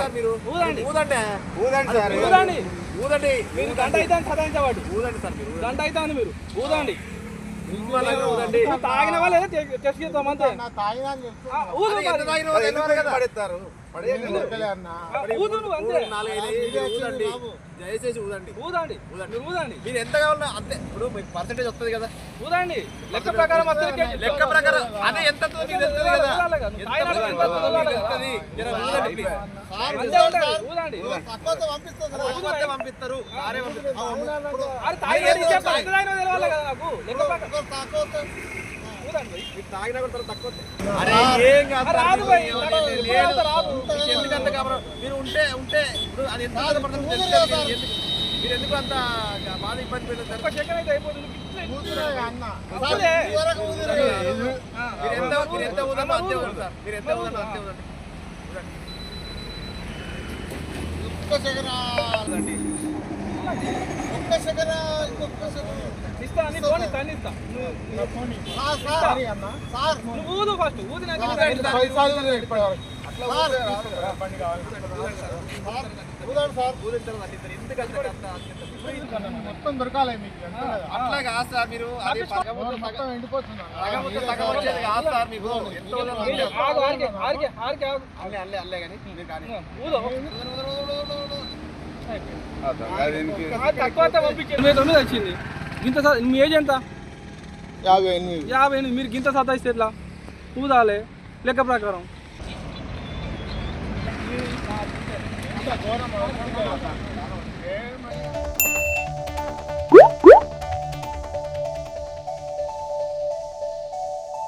sir మీరు ఊదండి ఊదండి sir ఊదండి ఊదండి మీరు గంట అయితే సదాయించబడి ఊదండి సార్ మీరు గంట అయితే మీరు ఊదండి ఊదండి తాగిన వాళ్ళు టెస్ట్ చేద్దాం అంతే పడేస్తారు ఊదండి దయచేసి ఊదండి ఊదండి ఊదండి మీరు ఎంత కావాలన్నా అంతే ఇప్పుడు మీకు పర్సెంటేజ్ వస్తుంది కదా ఊదండి లెక్క ప్రకారం లెక్క ప్రకారం అదే ఎంత పంపిస్తారు తాగినా కూడా తక్కువ ఎందుకంత కాబట్టి మీరు ఉంటే ఉంటే ఇప్పుడు అది ఎంత మీరు ఎందుకు అంత బాధ ఇబ్బంది పెట్టారు మీరు ఎంత ఊదనో అంతే ఊదండి సార్ మీరు ఎంత ఊదనో అంతే ఊదండి ఊదు ఫస్ట్ ఊదినాక మొత్తం దొరకాలి మీకు అట్లా కాదు సార్ మీరు ఎండిపోతుంది వచ్చింది గింత మీ ఏజ్ ఎంత 58 మీరు గింత సతాయిస్తే ఎట్లా ఊదాలి లెక్క ప్రకారం ఘోరం